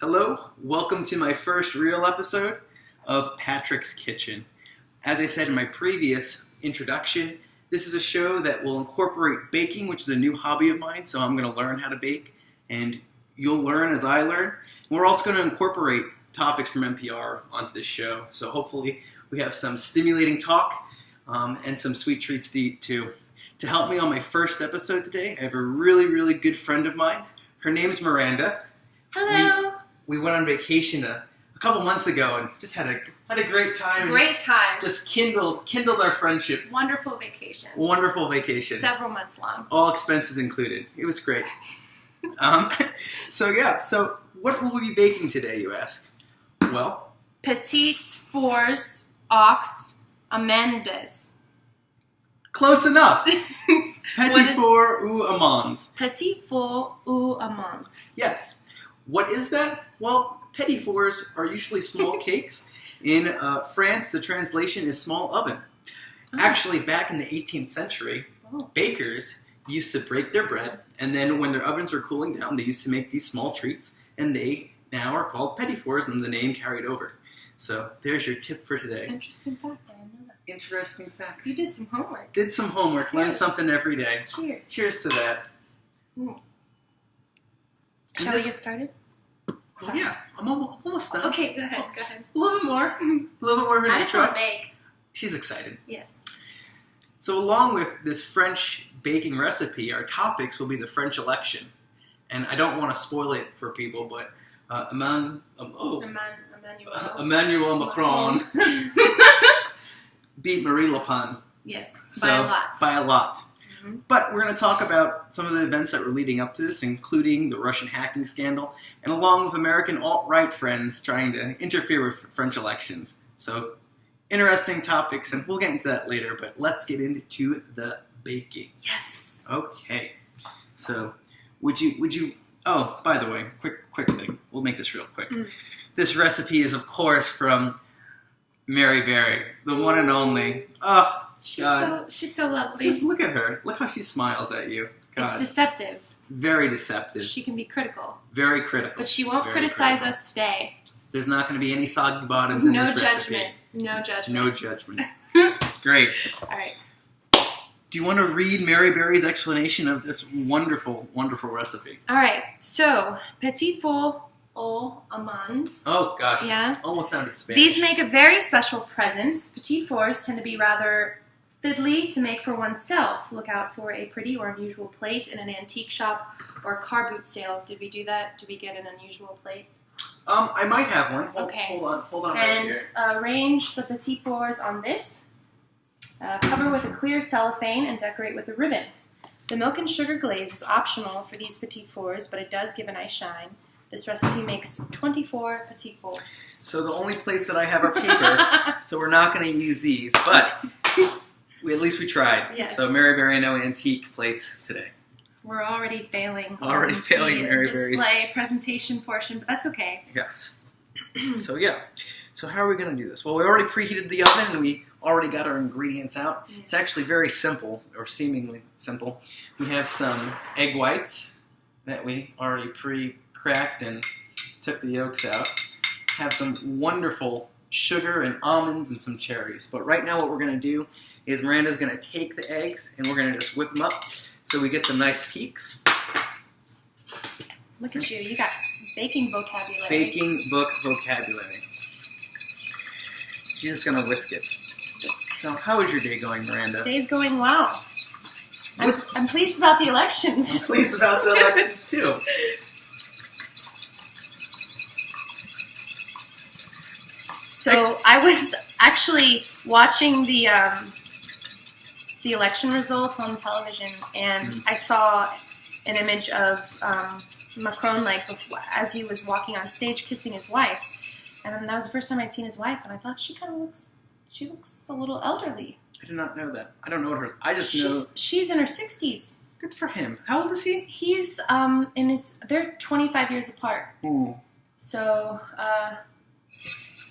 Hello, welcome to my first real episode of Patrick's Kitchen. As I said in my previous introduction, this is a show that will incorporate baking, which is a new hobby of mine, so I'm going to learn how to bake, and you'll learn as I learn. And we're also going to incorporate topics from NPR onto this show, so hopefully we have some stimulating talk and some sweet treats to eat too. To help me on my first episode today, I have a really good friend of mine. Her name's Miranda. Hello. We went on vacation a couple months ago and just had a great time. Great time. Just kindled our friendship. Wonderful vacation. Wonderful vacation. Several months long. All expenses included. It was great. So what will we be baking today, you ask? Well, Petites fours aux amandes. close enough. Petit four ou amandes. Petit four ou amandes. Yes. What is that? Well, petit fours are usually small cakes. In France, the translation is small oven. Oh. Actually, back in the 18th century, bakers used to break their bread, and then when their ovens were cooling down, they used to make these small treats, and they now are called petit fours, and the name carried over. So there's your tip for today. Interesting fact. I didn't know that. Interesting fact. You did some homework. Did some homework. Learned something every day. Cheers. Cheers to that. Shall we get started? Well, yeah, I'm almost done. Okay, go ahead. A little bit more. A little bit more of an I just want to bake. She's excited. Yes. So along with this French baking recipe, our topics will be the French election. And I don't want to spoil it for people, but Emmanuel Macron beat Marie Le Pen. Yes, by a lot. By a lot. Mm-hmm. But we're going to talk about some of the events that were leading up to this, including the Russian hacking scandal, and along with American alt-right friends trying to interfere with French elections. So, interesting topics, and we'll get into that later, but let's get into the baking. Yes. Okay. So, would you, oh, by the way, quick thing. We'll make this real quick. This recipe is, of course, from Mary Berry, the one and only. Oh, She's so lovely. Just look at her. Look how she smiles at you. God. It's deceptive. Very deceptive. She can be critical. Very critical. But she won't criticize us today. There's not going to be any soggy bottoms in this recipe. No judgment. No judgment. Great. All right. Do you want to read Mary Berry's explanation of this wonderful recipe? All right. So, petit four aux amandes. Oh, gosh. Yeah. Almost sounded Spanish. These make a very special present. Petit fours tend to be rather fiddly to make for oneself. Look out for a pretty or unusual plate in an antique shop or car boot sale. Did we do that? Did we get an unusual plate? I might have one. Okay. Hold on. And right here. Arrange the petit fours on this. Cover with a clear cellophane and decorate with a ribbon. The milk and sugar glaze is optional for these petit fours, but it does give a nice shine. This recipe makes 24 petit fours. So the only plates that I have are paper, so we're not going to use these, but at least we tried. Yes. So Mary Berry, no antique plates today. We're already failing. Already failing Mary Berry's Berry's presentation portion, but that's okay. Yes. So how are we going to do this? Well, we already preheated the oven and we already got our ingredients out. Yes. It's actually very simple, or seemingly simple. We have some egg whites that we already pre-cracked and took the yolks out. Have some wonderful sugar and almonds and some cherries. But right now what we're going to do is Miranda's going to take the eggs and we're going to just whip them up so we get some nice peaks. Look at you. You got baking vocabulary. Baking book vocabulary. She's just going to whisk it. So how is your day going, Miranda? Day's going well. I'm pleased about the elections. I'm pleased about the elections, too. So I was actually watching the election results on television, and I saw an image of Macron, as he was walking on stage, kissing his wife, and that was the first time I'd seen his wife, and I thought she looks a little elderly. I did not know that. I don't know what her. I just know she's in her 60s. Good for him. How old is he? He's they're 25 years apart. Ooh. So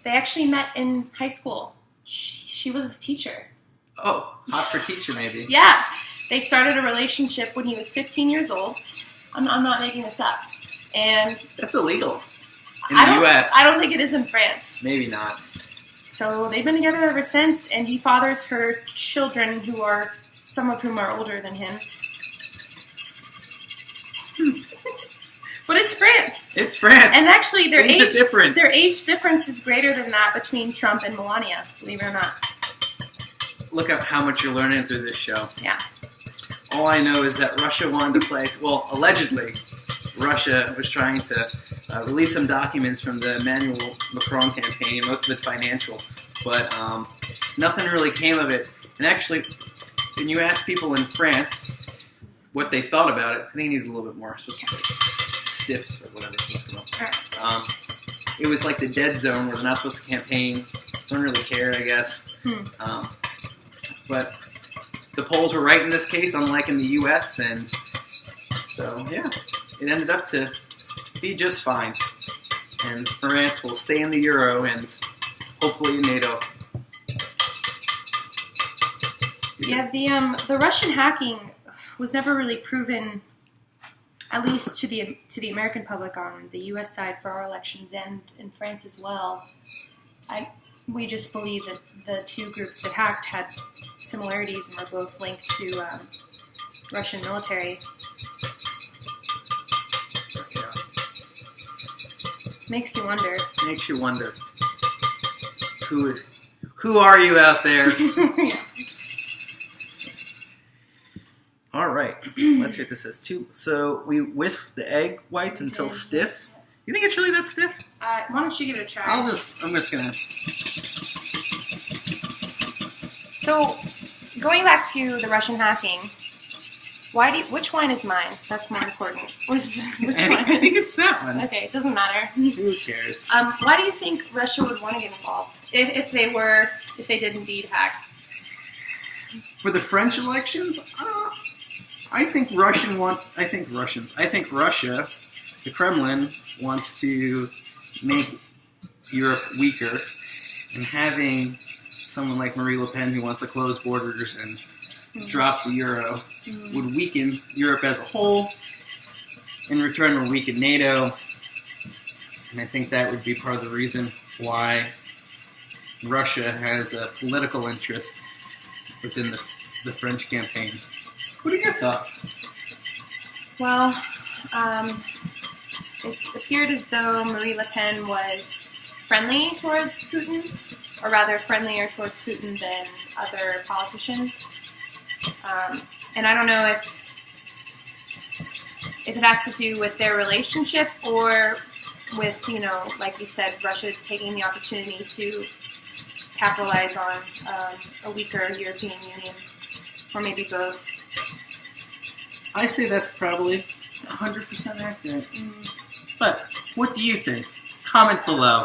they actually met in high school. She was his teacher. Oh, hot for teacher maybe. Yeah. They started a relationship when he was 15 years old. I'm not making this up. And that's illegal. in the U.S. I don't think it is in France. Maybe not. So they've been together ever since, and he fathers her children, some of whom are older than him. But it's France. It's France. And actually, their Things are different. Their age difference is greater than that between Trump and Melania, believe it or not. Look at how much you're learning through this show. Yeah. All I know is that Russia wanted to play, well, allegedly, Russia was trying to release some documents from the Emmanuel Macron campaign, most of it financial, but nothing really came of it. And actually, when you ask people in France what they thought about it, I think it needs a little bit more stiffs or whatever it's supposed to go. It was like the dead zone where they're not supposed to campaign. Don't really care, I guess. But the polls were right in this case, unlike in the U.S., and so, yeah, it ended up to be just fine. And France will stay in the Euro and hopefully in NATO. Yeah, the Russian hacking was never really proven, at least to the American public on the U.S. side for our elections and in France as well. We just believe that the two groups that hacked had similarities and were both linked to Russian military. Makes you wonder. Makes you wonder. Who are you out there? Yeah. All right, let's see what this says. So we whisked the egg whites until stiff. You think it's really that stiff? Why don't you give it a try? I'm just gonna. So, going back to the Russian hacking, which wine is mine? That's more important. Which wine? I think it's that one. Okay, it doesn't matter. Who cares? Why do you think Russia would want to get involved if they did indeed hack? For the French elections, I think Russia, the Kremlin, wants to make Europe weaker, and having someone like Marie Le Pen who wants to close borders and drop the euro would weaken Europe as a whole. In return, would weaken NATO, and I think that would be part of the reason why Russia has a political interest within the French campaign. What are your thoughts? Well, it appeared as though Marie Le Pen was friendly towards Putin, or rather friendlier towards Putin than other politicians. And I don't know if it has to do with their relationship or with, like you said, Russia taking the opportunity to capitalize on a weaker European Union, or maybe both. I say that's probably 100% accurate. But what do you think? Comment below.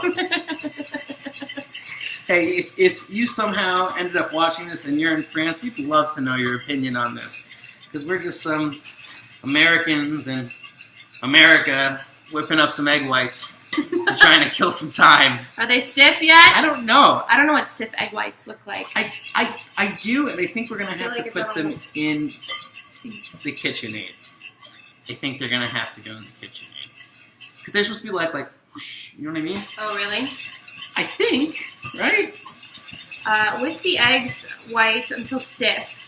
Hey, if you somehow ended up watching this and you're in France, we'd love to know your opinion on this. Because we're just some Americans in America whipping up some egg whites and trying to kill some time. Are they stiff yet? I don't know. I don't know what stiff egg whites look like. I do, and I think we're going to have to put them in the KitchenAid. I think they're going to have to go in the KitchenAid. Because they're supposed to be like whoosh, you know what I mean? Oh, really? I think, right? Whisk the eggs white until stiff.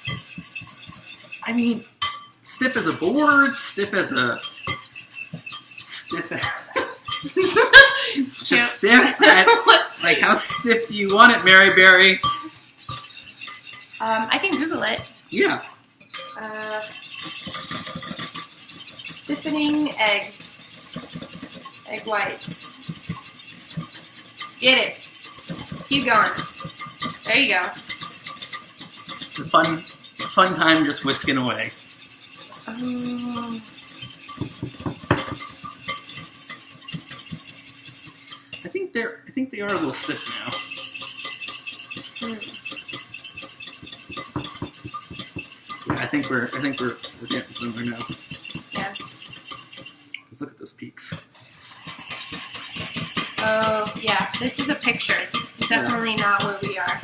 I mean, stiff as a board, stiff as... Just stiff. Like, how stiff do you want it, Mary Berry? I can Google it. Yeah. Stiffening eggs. Egg white. Get it. Keep going. There you go. It's a fun time just whisking away. I think they are a little stiff now. Yeah, I think we're getting somewhere now. Yeah. Let's look at those peaks. Oh, yeah. This is a picture. It's definitely not where we are.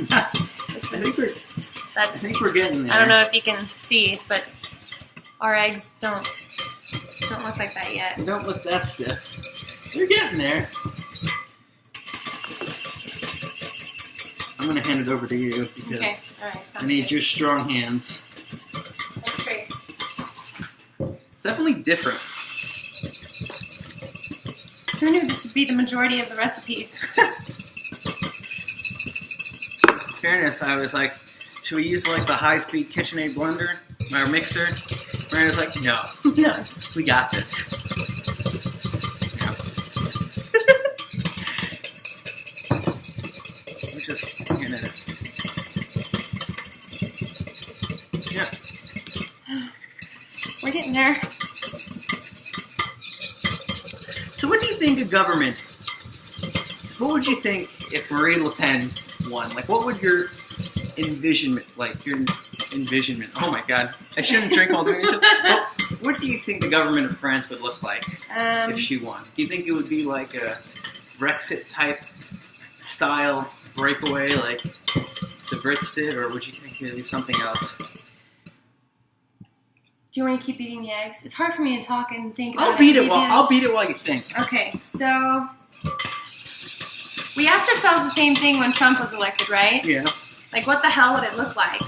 I think we're getting there. I don't know if you can see, but our eggs don't look like that yet. They don't look that stiff. They're getting there. I'm going to hand it over to you because Okay, all right. I need good. your strong hands. That's great. It's definitely different. Who knew this would be the majority of the recipe? In fairness, I was like, should we use like the high-speed KitchenAid blender or mixer? Miranda's like, no, No. we got this. Yeah. We're just gonna, yeah. We're getting there. So, what do you think of government? What would you think if Marine Le Pen won? Like, what would your envisionment? Oh my God, I shouldn't drink while doing this. What do you think the government of France would look like if she won? Do you think it would be like a Brexit type style breakaway, like the Brits did, or would you think it would be something else? Do you want me to keep eating the eggs? It's hard for me to talk and think about I'll beat it it. while you think. Okay, so we asked ourselves the same thing when Trump was elected, right? Yeah. Like, what the hell would it look like?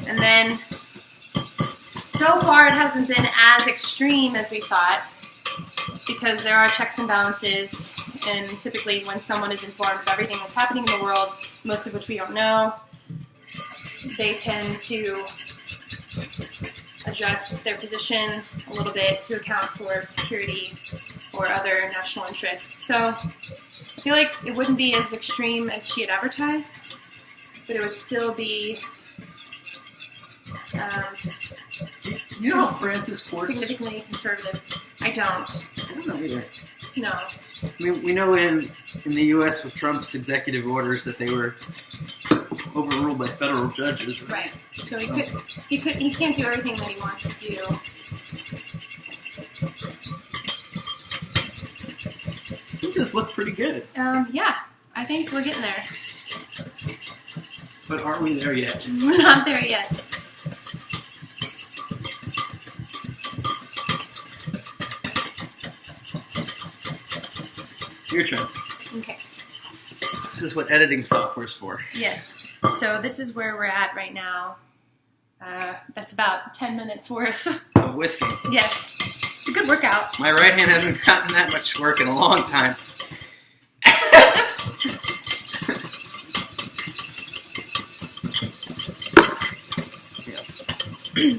And then, so far, it hasn't been as extreme as we thought, because there are checks and balances, and typically when someone is informed of everything that's happening in the world, most of which we don't know, they tend to adjust their position a little bit to account for security or other national interests. So I feel like it wouldn't be as extreme as she had advertised, but it would still be You know how France's courts? significantly conservative. I don't. I don't know either. No. We know in the U.S. with Trump's executive orders that they were overruled by federal judges, right? Right. So he can't do everything that he wants to do. I think this looked pretty good, Yeah, I think we're getting there. but aren't we there yet? We're not there yet. Your turn. Okay. This is what editing software is for. Yes. So this is where we're at right now. That's about 10 minutes worth. Of whisking. Yes. It's a good workout. My right hand hasn't gotten that much work in a long time. Yeah.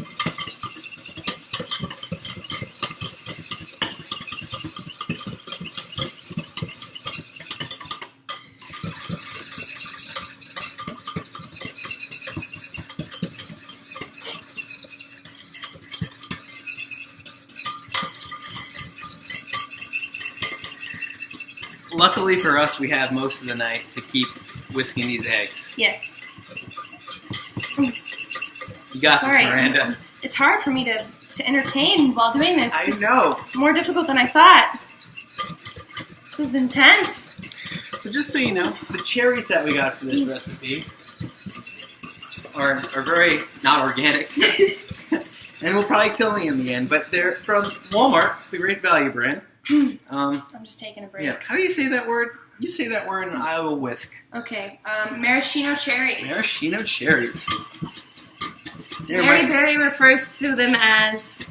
Luckily for us, we have most of the night to keep whisking these eggs. Yes. You got Sorry. this, Miranda. It's hard for me to entertain while doing this. I know. It's more difficult than I thought. This is intense. So just so you know, the cherries that we got for this recipe are very not organic. And will probably kill me in the end, but they're from Walmart, the great value brand. I'm just taking a break. Yeah. How do you say that word? You say that word and I will whisk. Okay. Maraschino cherries. Maraschino cherries. They're Mary my- Berry refers to them as,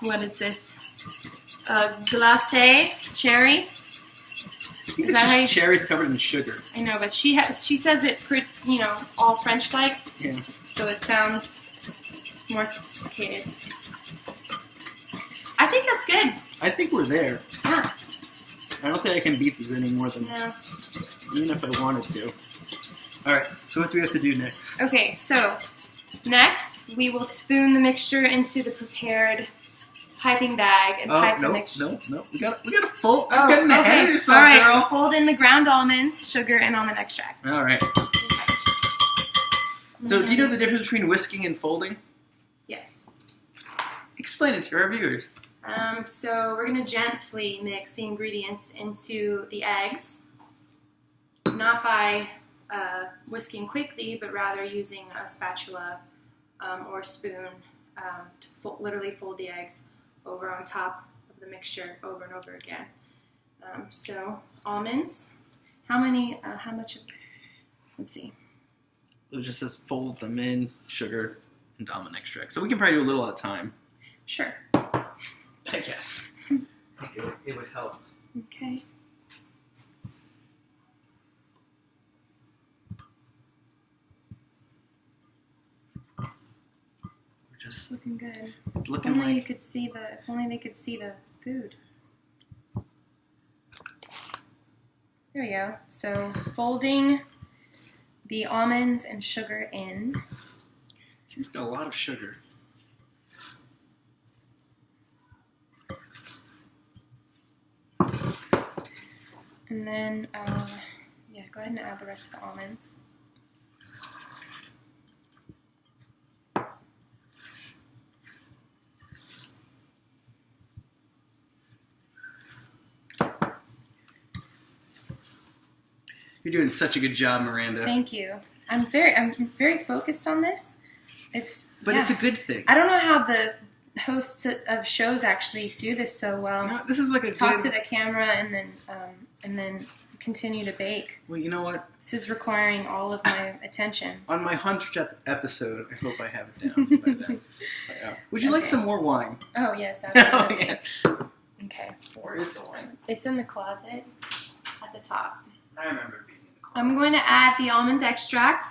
what is this? Glacé cherry. It's that how you- just cherries covered in sugar. I know, but she says it, all French-like, Yeah. so it sounds more sophisticated. I think that's good. I think we're there. Yeah. I don't think I can beat these any more than No. even if I wanted to. Alright, so what do we have to do next? Okay, so next we will spoon the mixture into the prepared piping bag and pipe the mixture. No. We got a full. Oh, Getting ahead of okay. yourself, All right. girl. Fold in the ground almonds, sugar, and almond extract. All right. So, do you know the difference between whisking and folding? Yes. Explain it to our viewers. So we're going to gently mix the ingredients into the eggs, not by whisking quickly, but rather using a spatula or a spoon to literally fold the eggs over on top of the mixture over and over again. So almonds, How many? How much? Let's see. It just says fold them in, sugar, and almond extract. So we can probably do a little at a time. Sure. I guess. Okay, it would help. Okay. We're just Looking good. looking If only like you could see the. If only they could see the food. There we go. So folding the almonds and sugar in. seems got a lot of sugar. And then, yeah, go ahead and add the rest of the almonds. You're doing such a good job, Miranda. Thank you. I'm very focused on this. It's a good thing. I don't know how the hosts of shows actually do this so well. No, this is like a Talk good... to the camera and then continue to bake. Well, you know what? This is requiring all of my attention. On my 100th episode, I hope I have it down by then. But, yeah. Would you like some more wine? Oh yes, Oh, absolutely. yeah. Okay. Where is the wine? It's in the closet at the top. I remember it being in the closet. I'm going to add the almond extract.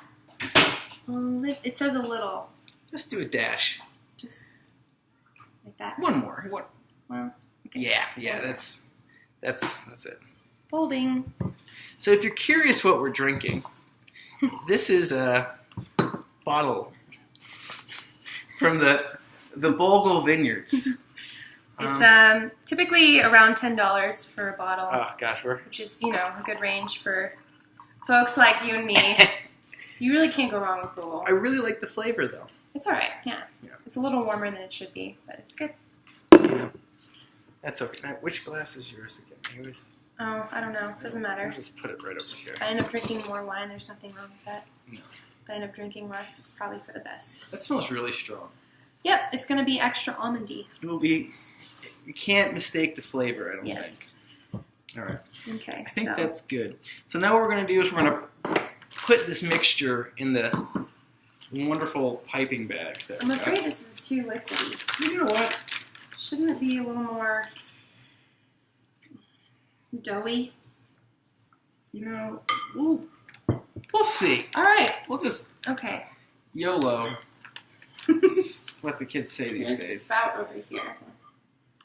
It says a little. Just do a dash. Just like that. One more. What? Well, okay. Yeah, that's it. Folding. So if you're curious what we're drinking, this is a bottle from the Bogle Vineyards. It's typically around $10 for a bottle, Oh gosh, which is, a good range for folks like you and me. You really can't go wrong with Bogle. I really like the flavor though. It's all right, yeah. Yeah. It's a little warmer than it should be, but it's good. Yeah. That's okay. Now, which glass is yours again? Oh, I don't know. Doesn't matter. I'll just put it right over here. If I end up drinking more wine, there's nothing wrong with that. No. If I end up drinking less, it's probably for the best. That smells really strong. Yep, it's going to be extra almondy. It will be. You can't mistake the flavor, I don't Yes. think. All right. Okay, I think so that's good. So now what we're going to do is we're going to put this mixture in the wonderful piping bags that I'm we got. afraid this is too liquidy. You know what? Shouldn't it be a little more doughy? You know, we'll see. All right. We'll just Okay. YOLO. What the kids say these There's a days. spout over here.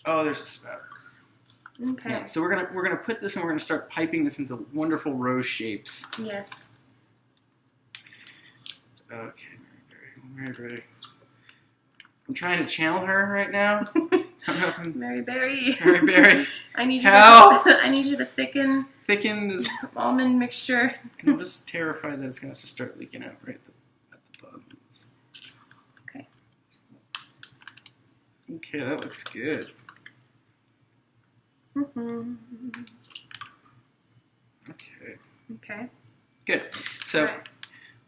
Oh, there's a spout. Okay. Yeah, so we're gonna put this and we're gonna start piping this into wonderful rose shapes. Yes. Okay, Mary. I'm trying to channel her right now. I don't know if I'm Mary Berry. Mary Berry. I need you. Help! I need you to thicken Thicken this. almond mixture. And I'm just terrified that it's gonna just start leaking out right at the bottom. Okay. Okay, that looks good. Mm-hmm. Okay, Okay. good. So Alright.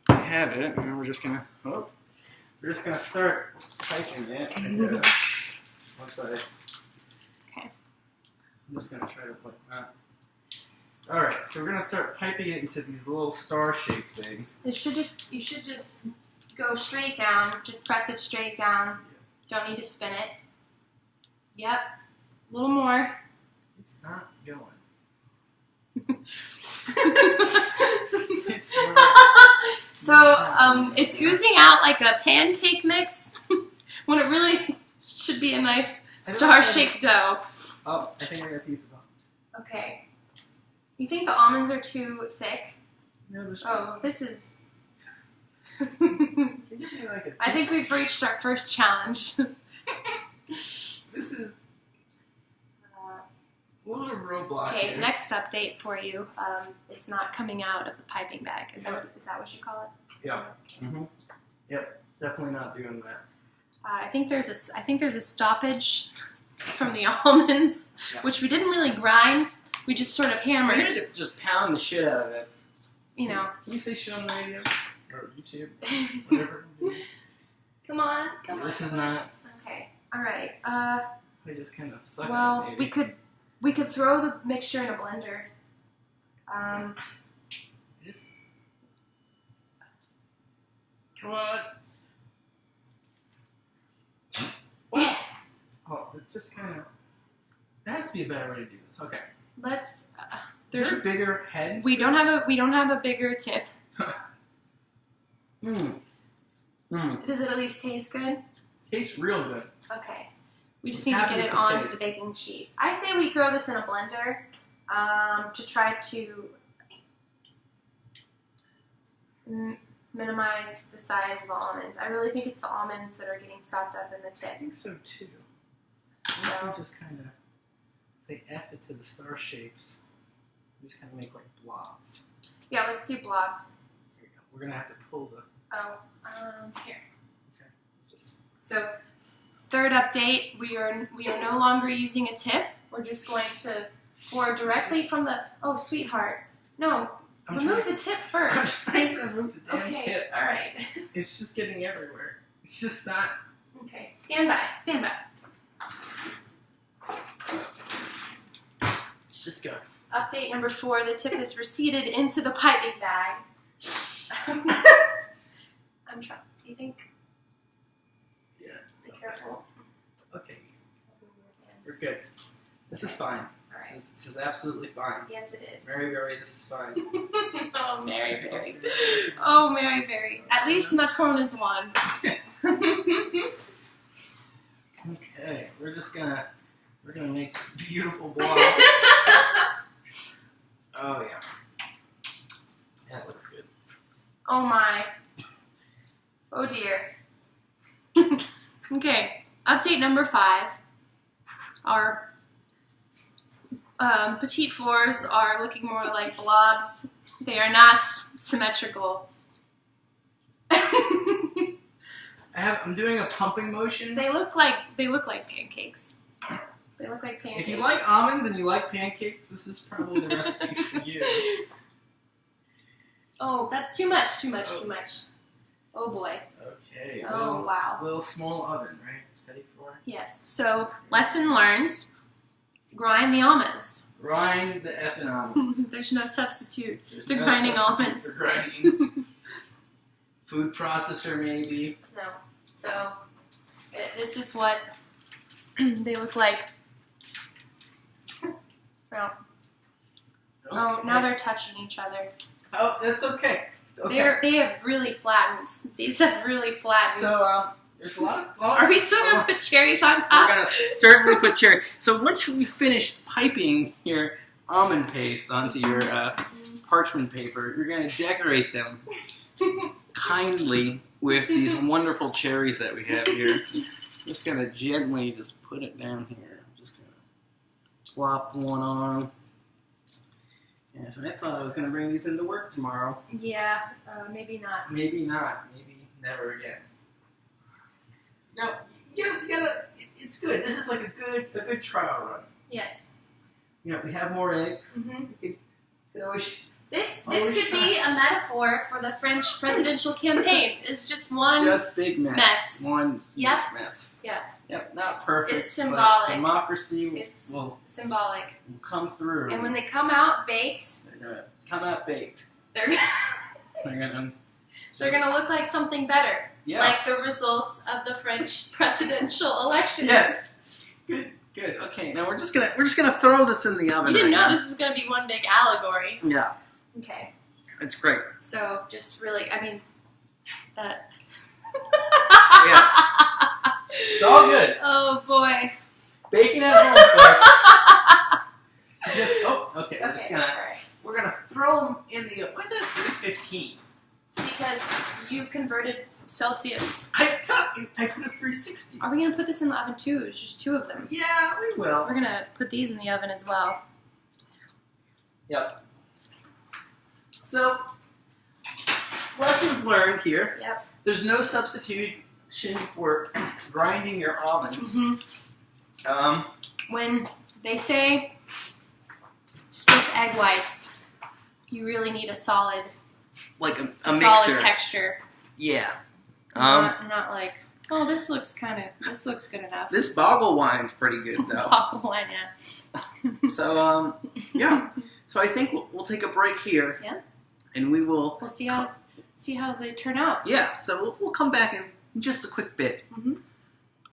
I have it, and we're just gonna start piping it. Once I. Okay. I'm just gonna try to put that. All right, so we're gonna start piping it into these little star-shaped things. You should just go straight down. Just press it straight down. Don't need to spin it. Yep. A little more. It's not going. So it's oozing out like a pancake mix when it really should be a nice star-shaped dough. Oh, I think I got a piece of it. Okay. You think the almonds are too thick? No, there's Oh, this is... Can you give me like a I think we've reached our first challenge. This is a little roadblock Okay, here. next update for you. It's not coming out of the piping bag. Is that what you call it? Yeah. Mm-hmm. Yep. Definitely not doing that. I think there's a stoppage from the almonds, Yeah. which we didn't really grind. We just sort of hammered. We're just pound the shit out of it. You know. Can you say shit on the radio or YouTube? Whatever. Come on. This is not. Okay. All right. I just kind of suck at it, Well, maybe. we could throw the mixture in a blender. Just... Come on. Wow. Oh, it's just kind of... There has to be a better way to do this. Okay. Let's. Is there a bigger head? We don't have a bigger tip. Does it at least taste good? Tastes real good. Okay. We just need to get it onto the baking sheet. I say we throw this in a blender to try to minimize the size of the almonds. I really think it's the almonds that are getting stopped up in the tip. I think so too. So, We just kind of say F it to the star shapes. We just kind of make like blobs. yeah, let's do blobs. There you go. We're gonna have to pull the. Oh, here. Okay. Just. So, third update: we are no longer using a tip. We're just going to pour directly from the. Oh, sweetheart, no. Remove the tip first. I'm trying to remove the damn Okay, tip. all right. It's just getting everywhere. It's just not. Okay, stand by. Stand by. Let's just go. Update number 4: the tip is receded into the piping bag. I'm trying. Do you think? Yeah. Be careful. Okay. We're good. This is fine. All right. This is absolutely fine. Yes, it is. Mary Berry, this is fine. Oh, Mary Berry. Oh, Mary Berry. At least Macron is one. Okay, we're gonna make beautiful blobs. Oh yeah. That looks good. Oh my. Oh dear. Okay, update number 5. Our petite fours are looking more like blobs. They are not symmetrical. I'm doing a pumping motion. They look like pancakes. They look like pancakes. If you like almonds and you like pancakes, this is probably the recipe for you. Oh, that's too much. Oh boy. Okay. Oh wow. Little small oven, right? It's ready for. Yes. So lesson learned: grind the almonds. Grind the effing almonds. There's no substitute There's to no grinding substitute almonds. for grinding. Food processor, maybe. No. So this is what they look like. No. Oh, now they're touching each other. Oh, that's okay. Okay. They have really flattened. These have really flattened. So, there's a lot of... Are we still going to put cherries on top? We're going to certainly put cherry. So once we finish piping your almond paste onto your parchment paper, you're going to decorate them kindly with these wonderful cherries that we have here. Just going to gently just put it down here. I'm just going to plop one on. Yeah, so I thought I was going to bring these into work tomorrow. Yeah, maybe not. Maybe not. Maybe never again. No, you gotta. It's good. This is like a good trial run. Yes. You know, we have more eggs. Mm-hmm. You could always. This could be a metaphor for the French presidential campaign. It's just one. Just big mess. One huge mess. Yeah. Yep. Not perfect. It's symbolic. But democracy will symbolic. Will come through. And when they come out baked, they're gonna come out baked. They're gonna look like something better. Yeah. Like the results of the French presidential elections. Yes. Good. Okay. Now we're just gonna throw this in the oven. You didn't know this was gonna be one big allegory. Yeah. Okay. It's great. So just really, I mean, that. Yeah. It's all good. Oh boy. Bacon at home, folks. We're gonna throw them in the. Why is that 315? Because you converted Celsius. I thought I put it 360. Are we gonna put this in the oven too? There's just 2 of them. Yeah, we will. We're gonna put these in the oven as well. Yep. So, lessons learned here. Yep. There's no substitution for grinding your almonds. Mm-hmm. When they say stiff egg whites, you really need a solid, like a solid mixer. texture. Yeah. Not like, oh, this looks good enough. This boggle wine's pretty good though. Boggle wine, yeah. So yeah. So I think we'll we'll take a break here. Yeah. And we will. We'll see how they turn out. Yeah. So we'll come back in just a quick bit. Mm-hmm.